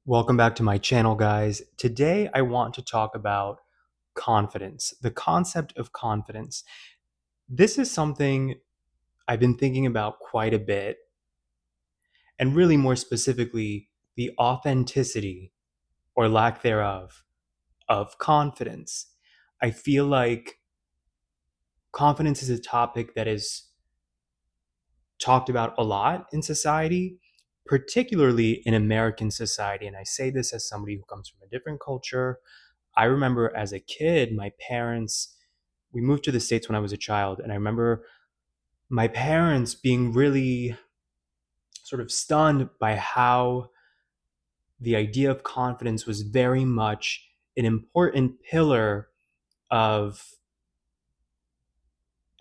Welcome back to my channel, guys. Today, I want to talk about confidence, the concept of confidence. This is something I've been thinking about quite a bit, and really more specifically, the authenticity or lack thereof of confidence. I feel like confidence is a topic that is talked about a lot in society, particularly in American society. And I say this as somebody who comes from a different culture. I remember as a kid, my parents, we moved to the States when I was a child. And I remember my parents being really sort of stunned by how the idea of confidence was very much an important pillar of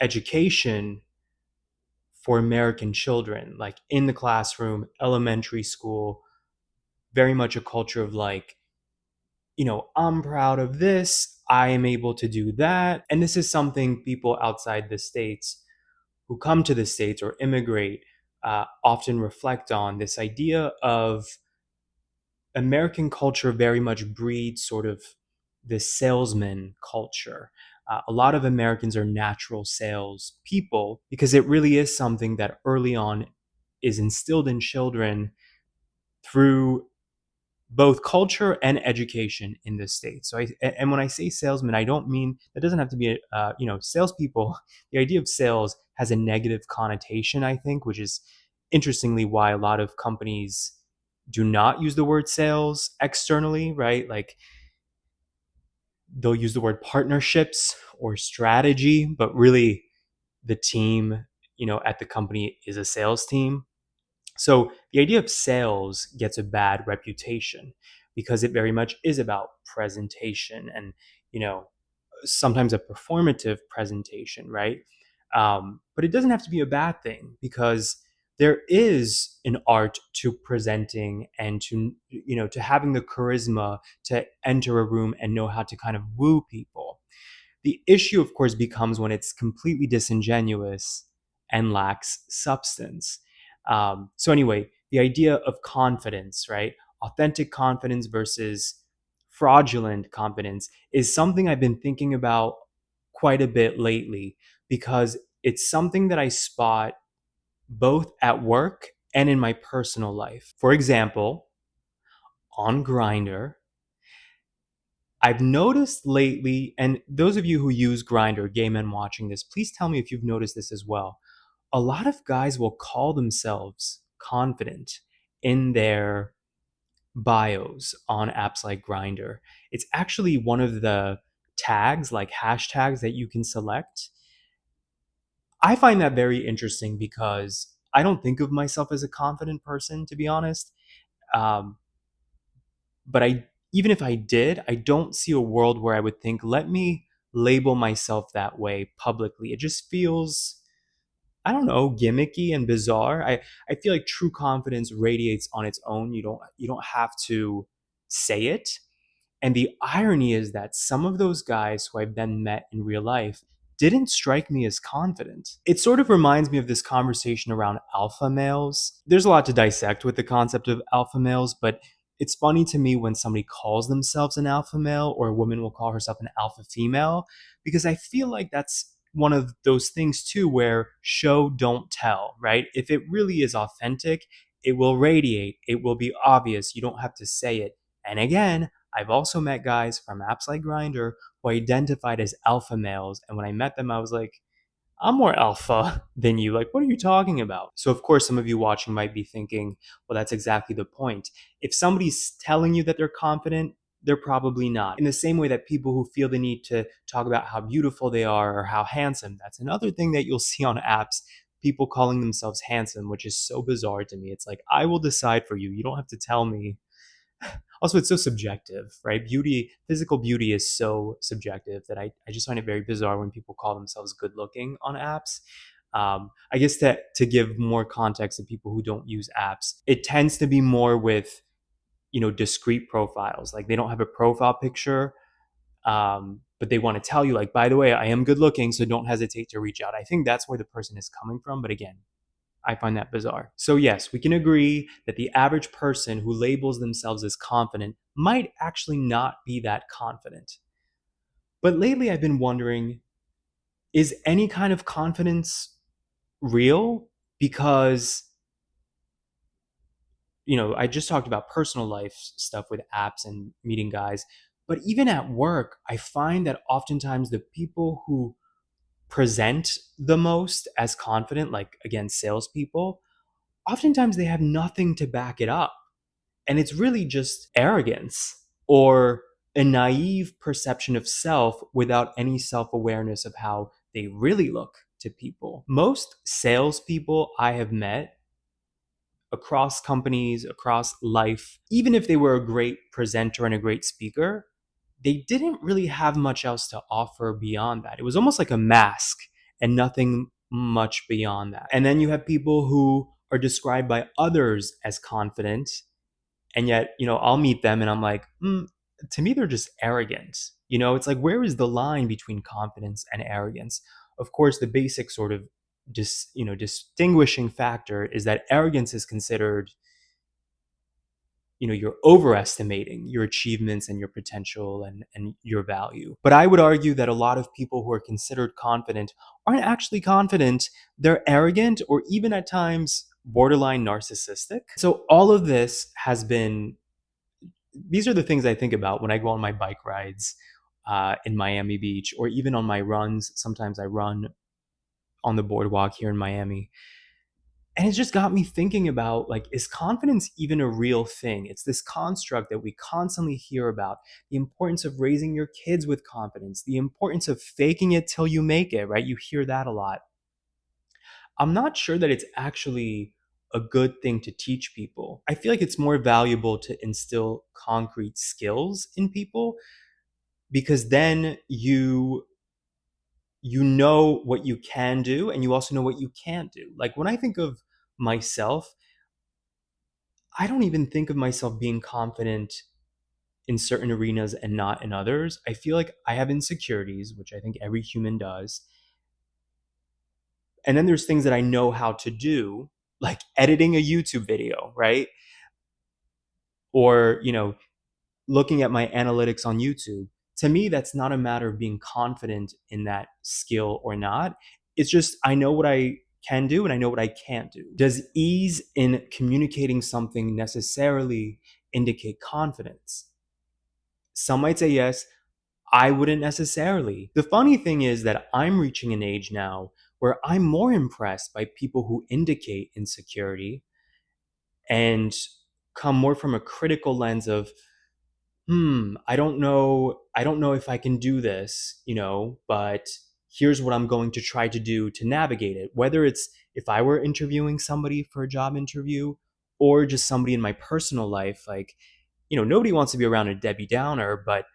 education for American children, like in the classroom, elementary school, very much a culture of like, I'm proud of this. I am able to do that. And this is something people outside the States who come to the States or immigrate often reflect on, this idea of American culture very much breeds sort of this salesman culture. A lot of Americans are natural sales people because it really is something that early on is instilled in children through both culture and education in the States. And when I say salesman, I don't mean that doesn't have to be salespeople. The idea of sales has a negative connotation, I think, which is interestingly why a lot of companies do not use the word sales externally, right? Like they'll use the word partnerships or strategy, but really the team, at the company is a sales team. So the idea of sales gets a bad reputation because it very much is about presentation and, you know, sometimes a performative presentation, right? But it doesn't have to be a bad thing because there is an art to presenting and to having the charisma to enter a room and know how to kind of woo people. The issue, of course, becomes when it's completely disingenuous and lacks substance. So, anyway, the idea of confidence, right? Authentic confidence versus fraudulent confidence is something I've been thinking about quite a bit lately because it's something that I spot both at work and in my personal life. For example, on Grinder, I've noticed lately, and those of you who use Grindr, gay men watching this, please tell me if you've noticed this as well. A lot of guys will call themselves confident in their bios on apps like Grindr. It's actually one of the tags, like hashtags that you can select. I find that very interesting because I don't think of myself as a confident person, to be honest. Um, but even if I did, I don't see a world where I would think, let me label myself that way publicly. It just feels, I don't know, gimmicky and bizarre. I feel like true confidence radiates on its own. You don't have to say it. And the irony is that some of those guys who I've then met in real life didn't strike me as confident. It sort of reminds me of this conversation around alpha males. There's a lot to dissect with the concept of alpha males, but it's funny to me when somebody calls themselves an alpha male or a woman will call herself an alpha female, because I feel like that's one of those things too where show don't tell, right? If it really is authentic, it will radiate, it will be obvious. You don't have to say it. And again, I've also met guys from apps like Grindr who identified as alpha males. And when I met them, I was like, I'm more alpha than you. Like, what are you talking about? So, of course, some of you watching might be thinking, well, that's exactly the point. If somebody's telling you that they're confident, they're probably not. In the same way that people who feel the need to talk about how beautiful they are or how handsome, that's another thing that you'll see on apps. People calling themselves handsome, which is so bizarre to me. It's like, I will decide for you. You don't have to tell me. Also, it's so subjective, right? Physical beauty is so subjective that I just find it very bizarre when people call themselves good looking on apps. I guess that to give more context to people who don't use apps, it tends to be more with, discrete profiles. Like they don't have a profile picture, but they want to tell you, like, by the way, I am good looking, so don't hesitate to reach out. I think that's where the person is coming from. But again, I find that bizarre. So, yes, we can agree that the average person who labels themselves as confident might actually not be that confident. But lately, I've been wondering, is any kind of confidence real? Because, I just talked about personal life stuff with apps and meeting guys. But even at work, I find that oftentimes the people who present the most as confident, like again, salespeople, oftentimes they have nothing to back it up. And it's really just arrogance or a naive perception of self without any self awareness of how they really look to people. Most salespeople I have met across companies, across life, even if they were a great presenter and a great speaker, they didn't really have much else to offer beyond that. It was almost like a mask and nothing much beyond that. And then you have people who are described by others as confident, and yet, I'll meet them and I'm like, to me, they're just arrogant. It's like, where is the line between confidence and arrogance? Of course, the basic sort of distinguishing factor is that arrogance is considered, you're overestimating your achievements and your potential and your value. But I would argue that a lot of people who are considered confident aren't actually confident. They're arrogant or even at times borderline narcissistic. So all of this has been, these are the things I think about when I go on my bike rides in Miami Beach, or even on my runs. Sometimes I run on the boardwalk here in Miami. And it's just got me thinking about, like, is confidence even a real thing? It's this construct that we constantly hear about: the importance of raising your kids with confidence, the importance of faking it till you make it, right? You hear that a lot. I'm not sure that it's actually a good thing to teach people. I feel like it's more valuable to instill concrete skills in people, because then you know what you can do and you also know what you can't do. Like, when I think of myself, I don't even think of myself being confident in certain arenas and not in others. I feel like I have insecurities, which I think every human does. And then there's things that I know how to do, like editing a YouTube video, right? Or, looking at my analytics on YouTube. To me, that's not a matter of being confident in that skill or not. It's just, I know what I can do and I know what I can't do. Does ease in communicating something necessarily indicate confidence? Some might say yes. I wouldn't necessarily. The funny thing is that I'm reaching an age now where I'm more impressed by people who indicate insecurity and come more from a critical lens of, I don't know if I can do this, but here's what I'm going to try to do to navigate it. Whether it's if I were interviewing somebody for a job interview, or just somebody in my personal life, like, nobody wants to be around a Debbie Downer, but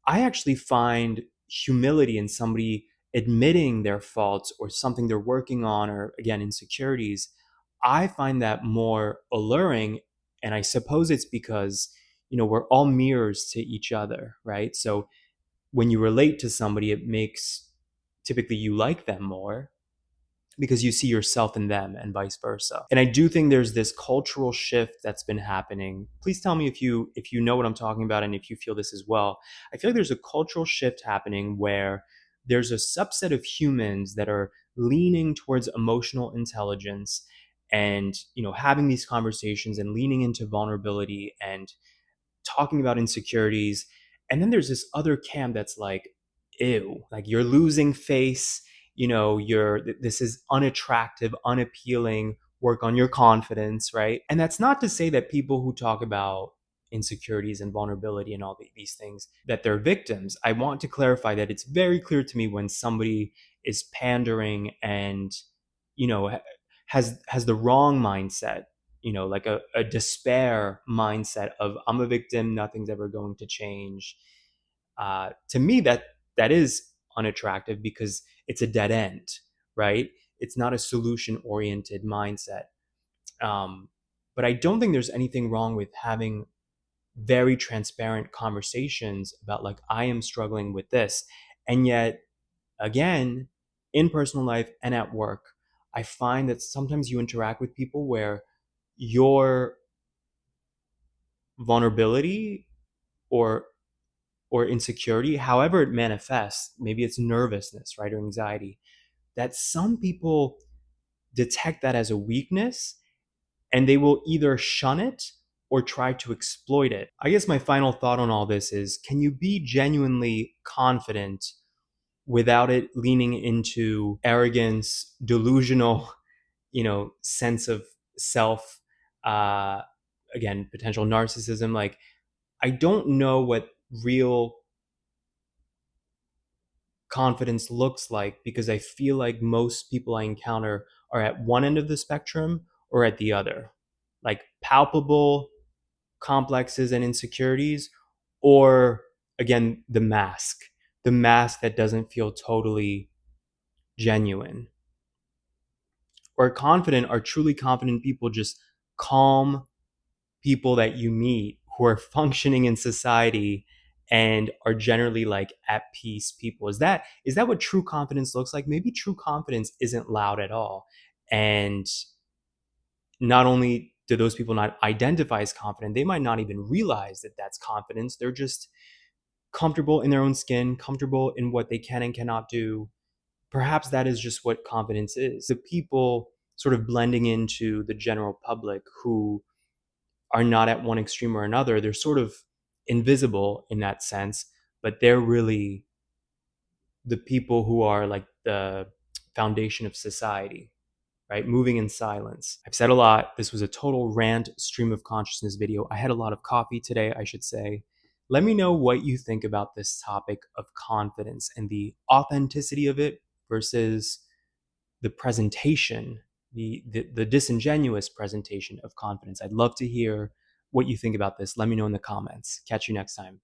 I actually find humility in somebody admitting their faults or something they're working on, or again, insecurities. I find that more alluring. And I suppose it's because, we're all mirrors to each other, right? So when you relate to somebody, it makes typically you like them more because you see yourself in them and vice versa. And I do think there's this cultural shift that's been happening. Please tell me if you know what I'm talking about and if you feel this as well. I feel like there's a cultural shift happening where there's a subset of humans that are leaning towards emotional intelligence and, having these conversations and leaning into vulnerability and talking about insecurities. And then there's this other camp that's like, ew, like, you're losing face, this is unattractive, unappealing, work on your confidence, right? And that's not to say that people who talk about insecurities and vulnerability and all these things, that they're victims. I want to clarify that it's very clear to me when somebody is pandering and, you know has the wrong mindset, like a despair mindset of, I'm a victim, nothing's ever going to change. To me, that is unattractive because it's a dead end, right? It's not a solution oriented mindset. um, but I don't think there's anything wrong with having very transparent conversations about, like, I am struggling with this. And yet, again, in personal life and at work, I find that sometimes you interact with people where your vulnerability or insecurity, however it manifests, maybe it's nervousness, right, or anxiety, that some people detect that as a weakness and they will either shun it or try to exploit it. I guess my final thought on all this is, can you be genuinely confident without it leaning into arrogance, delusional, sense of self, uh, again, potential narcissism? Like, I don't know what real confidence looks like because I feel like most people I encounter are at one end of the spectrum or at the other. Like palpable complexes and insecurities, or again, the mask that doesn't feel totally genuine. Or confident are truly confident people, just calm people that you meet who are functioning in society and are generally like at peace people. Is that what true confidence looks like? Maybe true confidence isn't loud at all. And not only do those people not identify as confident, they might not even realize that that's confidence. They're just comfortable in their own skin, comfortable in what they can and cannot do. Perhaps that is just what confidence is. The people sort of blending into the general public who are not at one extreme or another, they're sort of invisible in that sense, but they're really the people who are like the foundation of society, right? Moving in silence. I've said a lot. This was a total rant, stream of consciousness video. I had a lot of coffee today, I should say. Let me know what you think about this topic of confidence and the authenticity of it versus the presentation, the disingenuous presentation of confidence. I'd love to hear what you think about this. Let me know in the comments. Catch you next time.